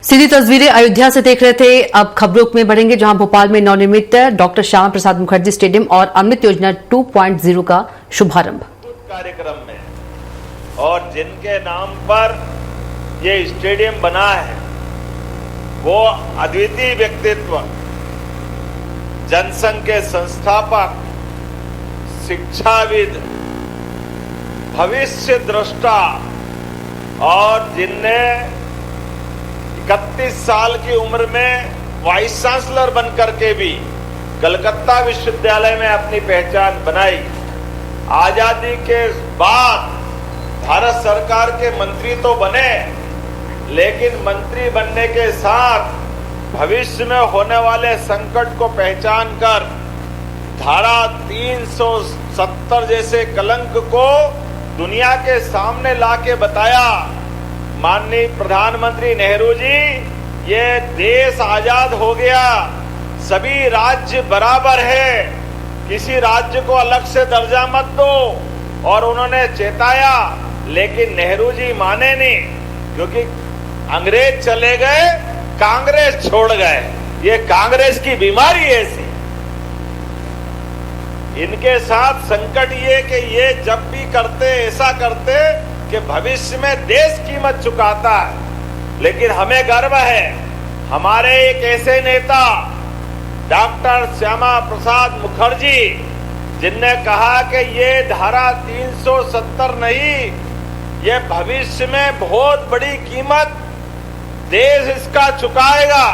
सीधी तस्वीरें अयोध्या से देख रहे थे। अब खबरों में बढ़ेंगे, जहां भोपाल में नवनिर्मित डॉक्टर श्यामा प्रसाद मुखर्जी स्टेडियम और अमृत योजना 2.0 का शुभारंभ कार्यक्रम में, और जिनके नाम पर ये स्टेडियम बना है वो अद्वितीय व्यक्तित्व, जनसंघ के संस्थापक, शिक्षाविद, भविष्य दृष्टा, और जिनने 31 साल की उम्र में वाइस चांसलर बनकर के भी कलकत्ता विश्वविद्यालय में अपनी पहचान बनाई। आजादी के बाद भारत सरकार के मंत्री तो बने, लेकिन मंत्री बनने के साथ भविष्य में होने वाले संकट को पहचान कर धारा 370 जैसे कलंक को दुनिया के सामने लाके बताया। माननीय प्रधानमंत्री नेहरू जी, ये देश आजाद हो गया, सभी राज्य बराबर है, किसी राज्य को अलग से दर्जा मत दो, और उन्होंने चेताया। लेकिन नेहरू जी माने नहीं, क्योंकि अंग्रेज चले गए, कांग्रेस छोड़ गए। ये कांग्रेस की बीमारी ऐसी। इनके साथ संकट ये कि ये जब भी करते ऐसा करते कि भविष्य में देश कीमत चुकाता है। लेकिन हमें गर्व है, हमारे एक ऐसे नेता डॉक्टर श्यामा प्रसाद मुखर्जी, जिनने कहा कि ये धारा 370 नहीं, ये भविष्य में बहुत बड़ी कीमत देश इसका चुकाएगा।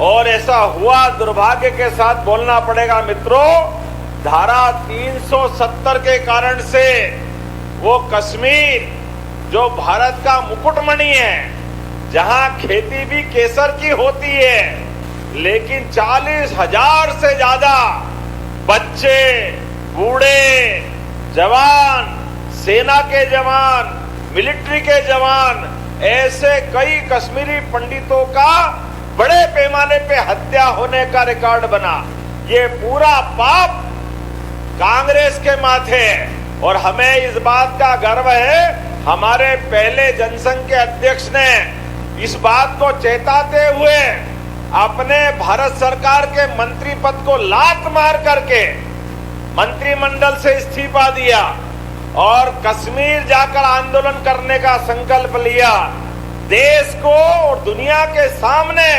और ऐसा हुआ। दुर्भाग्य के साथ बोलना पड़ेगा मित्रों, धारा 370 के कारण से वो कश्मीर जो भारत का मुकुटमणि है, जहां खेती भी केसर की होती है, लेकिन 40,000 से ज्यादा बच्चे, बूढ़े, जवान, सेना के जवान, मिलिट्री के जवान, ऐसे कई कश्मीरी पंडितों का बड़े पैमाने पे हत्या होने का रिकॉर्ड बना। ये पूरा पाप कांग्रेस के माथे है। और हमें इस बात का गर्व है, हमारे पहले जनसंघ के अध्यक्ष ने इस बात को चेताते हुए अपने भारत सरकार के मंत्री पद को लात मार करके मंत्रिमंडल से इस्तीफा दिया और कश्मीर जाकर आंदोलन करने का संकल्प लिया। देश को और दुनिया के सामने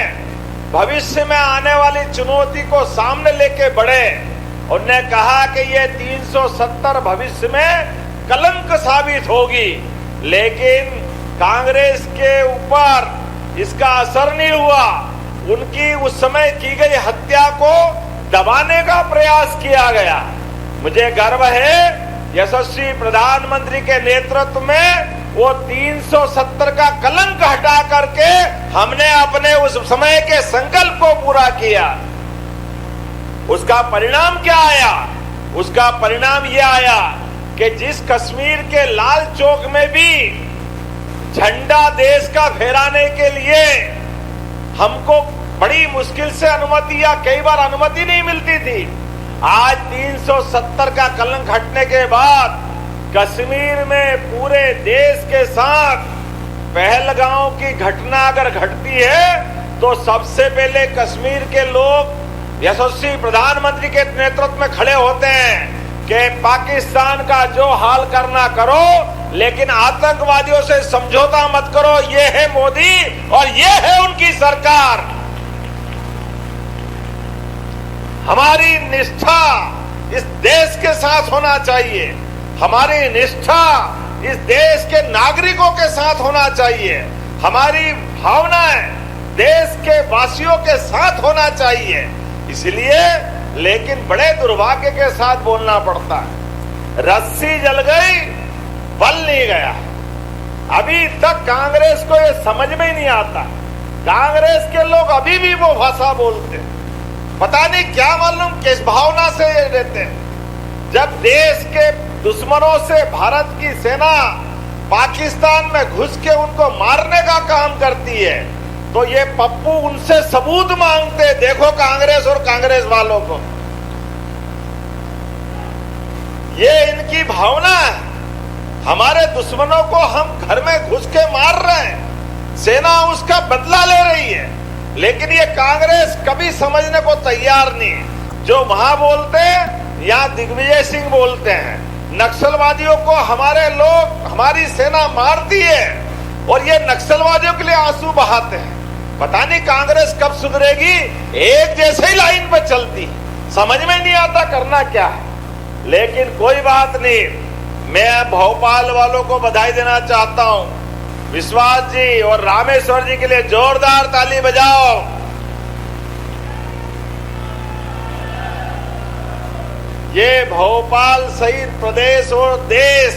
भविष्य में आने वाली चुनौती को सामने लेके बढ़े। उन्होंने कहा कि ये 370 भविष्य में कलंक साबित होगी, लेकिन कांग्रेस के ऊपर इसका असर नहीं हुआ। उनकी उस समय की गई हत्या को दबाने का प्रयास किया गया। मुझे गर्व है, यशस्वी प्रधानमंत्री के नेतृत्व में वो 370 का कलंक हटा करके हमने अपने उस समय के संकल्प को पूरा किया। उसका परिणाम क्या आया? उसका परिणाम यह आया कि जिस कश्मीर के लाल चौक में भी झंडा देश का फहराने के लिए हमको बड़ी मुश्किल से अनुमति या कई बार अनुमति नहीं मिलती थी, आज 370 का कलंक हटने के बाद कश्मीर में पूरे देश के साथ पहलगांव की घटना अगर घटती है तो सबसे पहले कश्मीर के लोग यशस्वी प्रधानमंत्री के नेतृत्व में खड़े होते हैं कि पाकिस्तान का जो हाल करना करो, लेकिन आतंकवादियों से समझौता मत करो। ये है मोदी और ये है उनकी सरकार। हमारी निष्ठा इस देश के साथ होना चाहिए, हमारी निष्ठा इस देश के नागरिकों के साथ होना चाहिए, हमारी भावनाएं देश के वासियों के साथ होना चाहिए। इसलिए लेकिन बड़े दुर्भाग्य के साथ बोलना पड़ता है, रस्सी जल गई, बल नहीं गया। अभी तक कांग्रेस को ये समझ में ही नहीं आता। कांग्रेस के लोग अभी भी वो भाषा बोलते हैं, पता नहीं क्या मालूम किस भावना से ये रहते हैं। जब देश के दुश्मनों से भारत की सेना पाकिस्तान में घुस के उनको मारने का काम करती है, तो ये पप्पू उनसे सबूत मांगते। देखो कांग्रेस और कांग्रेस वालों को, ये इनकी भावना है। हमारे दुश्मनों को हम घर में घुस के मार रहे हैं, सेना उसका बदला ले रही लेकिन ये कांग्रेस कभी समझने को तैयार नहीं। जो वहां बोलते हैं यहाँ दिग्विजय सिंह बोलते हैं, नक्सलवादियों को हमारे लोग, हमारी सेना मारती है और ये नक्सलवादियों के लिए आंसू बहाते हैं। पता नहीं कांग्रेस कब सुधरेगी, एक जैसे ही लाइन पे चलती, समझ में नहीं आता करना क्या है। लेकिन कोई बात नहीं, मैं भोपाल वालों को बधाई देना चाहता हूं। विश्वास जी और रामेश्वर जी के लिए जोरदार ताली बजाओ। ये भोपाल सहित प्रदेश और देश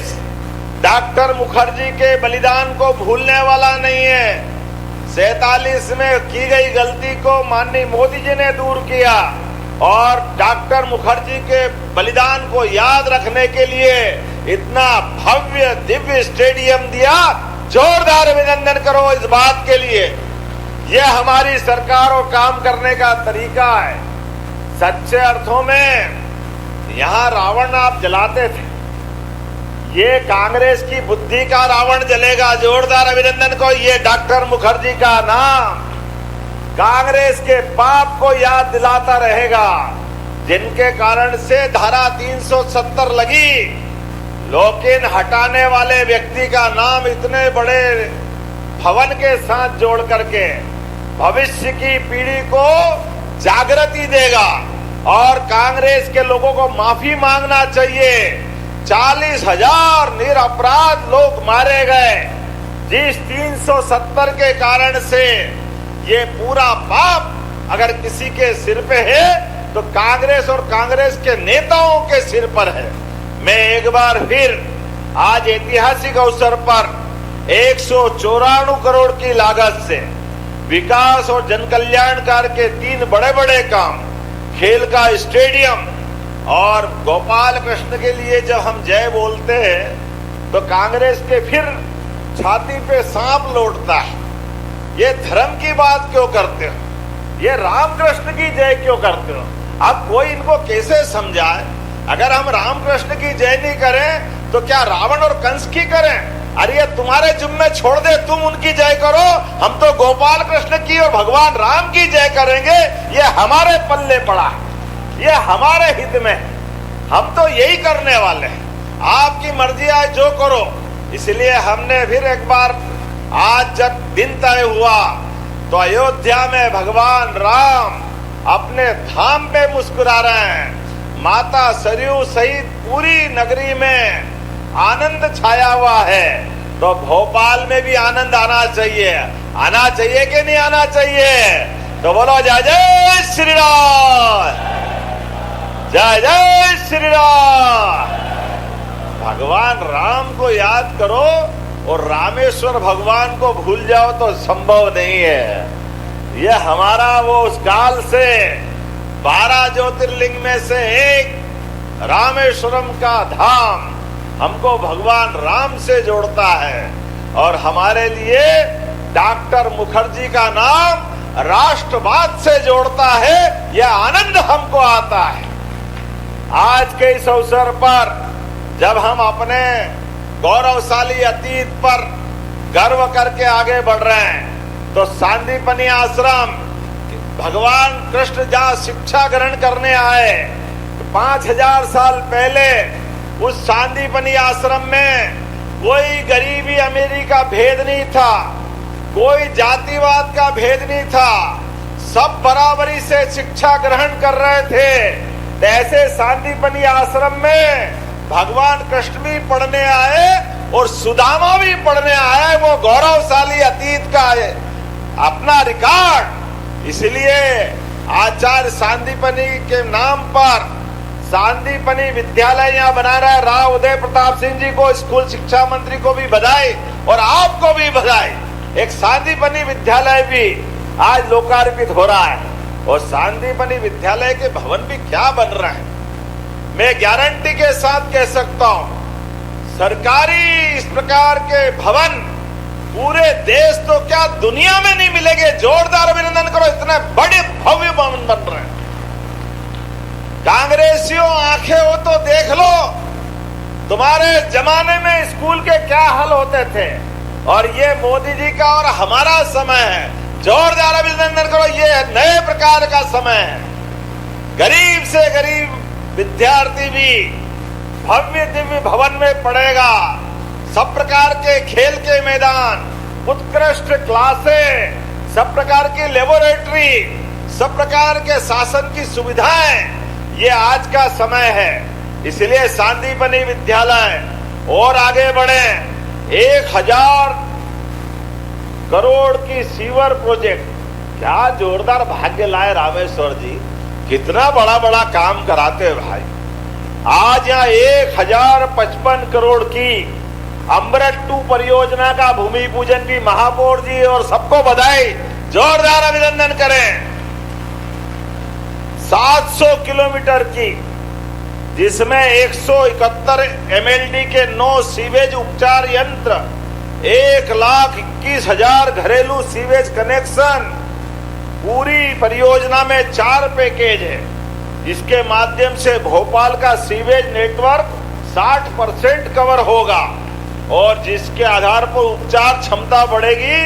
डॉक्टर मुखर्जी के बलिदान को भूलने वाला नहीं है। 47 में की गई गलती को माननीय मोदी जी ने दूर किया और डॉक्टर मुखर्जी के बलिदान को याद रखने के लिए इतना भव्य दिव्य स्टेडियम दिया। जोरदार अभिनंदन करो इस बात के लिए। यह हमारी सरकार और काम करने का तरीका है। सच्चे अर्थों में यहां रावण आप जलाते थे, ये कांग्रेस की बुद्धि का रावण जलेगा। जोरदार अभिनंदन को। ये डॉक्टर मुखर्जी का नाम कांग्रेस के पाप को याद दिलाता रहेगा, जिनके कारण से धारा 370 लगी। लेकिन हटाने वाले व्यक्ति का नाम इतने बड़े भवन के साथ जोड़ करके भविष्य की पीढ़ी को जागृति देगा और कांग्रेस के लोगों को माफी मांगना चाहिए। 40,000 निरपराध लोग मारे गए जिस 370 के कारण से। ये पूरा पाप अगर किसी के सिर पे है तो कांग्रेस और कांग्रेस के नेताओं के सिर पर है। मैं एक बार फिर आज ऐतिहासिक अवसर पर 194 करोड़ की लागत से विकास और जनकल्याणकार के 3 बड़े बड़े काम, खेल का स्टेडियम और गोपाल कृष्ण के लिए जब हम जय बोलते हैं तो कांग्रेस के फिर छाती पे सांप लौटता है। ये धर्म की बात क्यों करते हो, ये रामकृष्ण की जय क्यों करते हो? अब कोई इनको कैसे समझाए? अगर हम रामकृष्ण की जय नहीं करें तो क्या रावण और कंस की करें? अरे ये तुम्हारे जिम्मे छोड़ दे, तुम उनकी जय करो, हम तो गोपाल कृष्ण की और भगवान राम की जय करेंगे। ये हमारे पल्ले पड़ा, ये हमारे हित में, हम तो यही करने वाले हैं। आपकी मर्जी आए जो करो। इसलिए हमने फिर एक बार आज जब दिन तय हुआ तो अयोध्या में भगवान राम अपने धाम पे मुस्कुरा रहे हैं। माता सरयू सहित पूरी नगरी में आनंद छाया हुआ है, तो भोपाल में भी आनंद आना चाहिए। आना चाहिए कि नहीं आना चाहिए? तो बोलो जय जय श्री राम, जय जय श्री राम। भगवान राम को याद करो और रामेश्वर भगवान को भूल जाओ तो संभव नहीं है। यह हमारा वो उस काल से 12 ज्योतिर्लिंग में से एक रामेश्वरम का धाम हमको भगवान राम से जोड़ता है और हमारे लिए डॉक्टर मुखर्जी का नाम राष्ट्रवाद से जोड़ता है। यह आनंद हमको आता है। आज के इस अवसर पर जब हम अपने गौरवशाली अतीत पर गर्व करके आगे बढ़ रहे हैं तो सांदीपनी आश्रम भगवान कृष्ण जहाँ शिक्षा ग्रहण करने आए 5000 साल पहले उस सांदीपनी आश्रम में कोई गरीबी अमीरी का भेद नहीं था, कोई जातिवाद का भेद नहीं था, सब बराबरी से शिक्षा ग्रहण कर रहे थे। ऐसे सांदीपनी आश्रम में भगवान कृष्ण भी पढ़ने आए और सुदामा भी पढ़ने आए। वो गौरवशाली अतीत का अपना रिकॉर्ड। इसलिए आचार्य सांदीपनी के नाम पर सांदीपनी विद्यालय यहाँ बना रहा है। राव उदय प्रताप सिंह जी को, स्कूल शिक्षा मंत्री को भी बधाई और आपको भी बधाई। एक सांदीपनी विद्यालय भी आज लोकार्पित हो रहा है और सांदीपनी विद्यालय के भवन भी क्या बन रहे हैं। मैं गारंटी के साथ कह सकता हूं, सरकारी इस प्रकार के भवन पूरे देश तो क्या दुनिया में नहीं मिलेंगे। जोरदार अभिनंदन करो, इतने बड़े भव्य भवन बन रहे हैं। कांग्रेसियों आंखें हो तो देख लो, तुम्हारे जमाने में स्कूल के क्या हाल होते थे और ये मोदी जी का और हमारा समय है। जोरदार अभिनंदन करो। ये नए प्रकार का समय है। गरीब से गरीब विद्यार्थी भी भव्य दिव्य भवन में पढ़ेगा। सब प्रकार के खेल के मैदान, उत्कृष्ट क्लासें, सब प्रकार की लेबोरेटरी, सब प्रकार के शासन की सुविधाएं, ये आज का समय है। इसलिए सांदीपनि विद्यालय और आगे बढ़े। 1000 करोड़ की सीवर प्रोजेक्ट, क्या जोरदार भाग्य लाए रामेश्वर जी, कितना बड़ा बड़ा काम कराते हैं भाई। आज यहाँ 1055 करोड़ की अमृत 2 परियोजना का भूमि पूजन भी महापौर जी और सबको बधाई, जोरदार अभिनंदन करें। 700 किलोमीटर की, जिसमें 171 MLD के 9 सीवेज उपचार यंत्र, 1,21,000 घरेलू सीवेज कनेक्शन, पूरी परियोजना में 4 पैकेज है। इसके माध्यम से भोपाल का सीवेज नेटवर्क 60% कवर होगा और जिसके आधार पर उपचार क्षमता बढ़ेगी।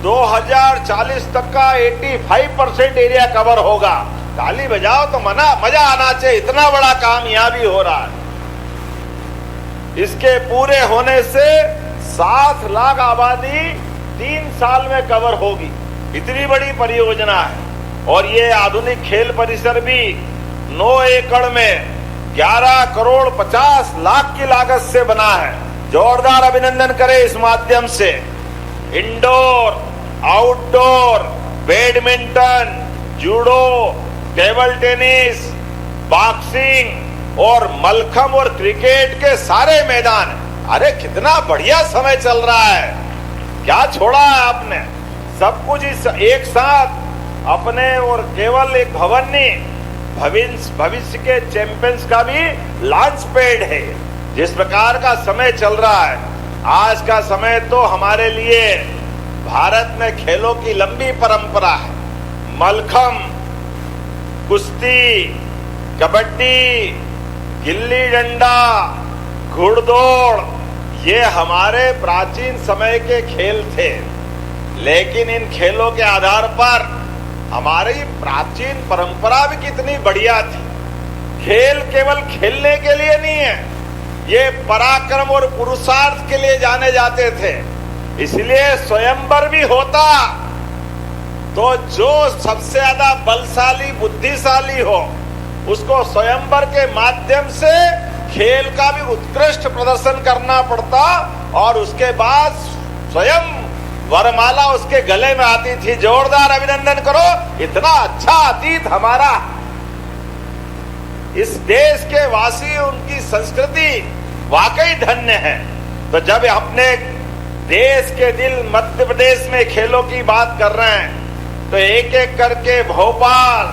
2040 तक का 85% एरिया कवर होगा। ताली बजाओ तो मजा आना चाहिए, इतना बड़ा काम यहां भी हो रहा है। इसके पूरे होने से 7 लाख आबादी 3 साल में कवर होगी। इतनी बड़ी परियोजना है। और ये आधुनिक खेल परिसर भी 9 एकड़ में 11 करोड़ 50 लाख की लागत से बना है। जोरदार अभिनंदन करें इस माध्यम से। Indoor, outdoor, badminton, judo, table tennis, boxing और मलखम और क्रिकेट के सारे मैदान। अरे कितना बढ़िया समय चल रहा है, क्या छोड़ा है आपने। सब कुछ इस एक साथ अपने, और केवल एक भवन नहीं, भविष्य के चैंपियंस का भी लॉन्च पैड है। जिस प्रकार का समय चल रहा है, आज का समय तो हमारे लिए भारत में खेलों की लंबी परंपरा है। मलखम, कुश्ती, कबड्डी, गिल्ली डंडा, घुड़दौड़, ये हमारे प्राचीन समय के खेल थे। लेकिन इन खेलों के आधार पर हमारी प्राचीन परंपरा भी कितनी बढ़िया थी। खेल केवल खेलने के लिए नहीं है, ये पराक्रम और पुरुषार्थ के लिए जाने जाते थे। इसलिए स्वयंवर भी होता तो जो सबसे ज्यादा बलशाली बुद्धिशाली हो, उसको स्वयंवर के माध्यम से खेल का भी उत्कृष्ट प्रदर्शन करना पड़ता और उसके बाद स्वयं वरमाला उसके गले में आती थी। जोरदार अभिनंदन करो, इतना अच्छा अतीत हमारा। इस देश के वासी, उनकी संस्कृति वाकई धन्य है। तो जब अपने देश के दिल मध्य प्रदेश में खेलों की बात कर रहे हैं, तो एक एक करके भोपाल,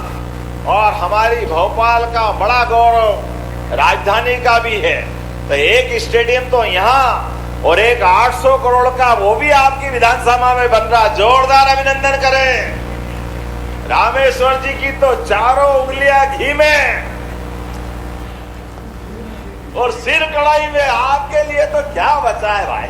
और हमारी भोपाल का बड़ा गौरव राजधानी का भी है। तो एक स्टेडियम तो यहाँ और एक 800 करोड़ का वो भी आपकी विधानसभा में बन रहा। जोरदार अभिनंदन करें। रामेश्वर जी की तो चारों उंगलियां घी में और सिर कढ़ाई में। आपके लिए तो क्या बचा है भाई।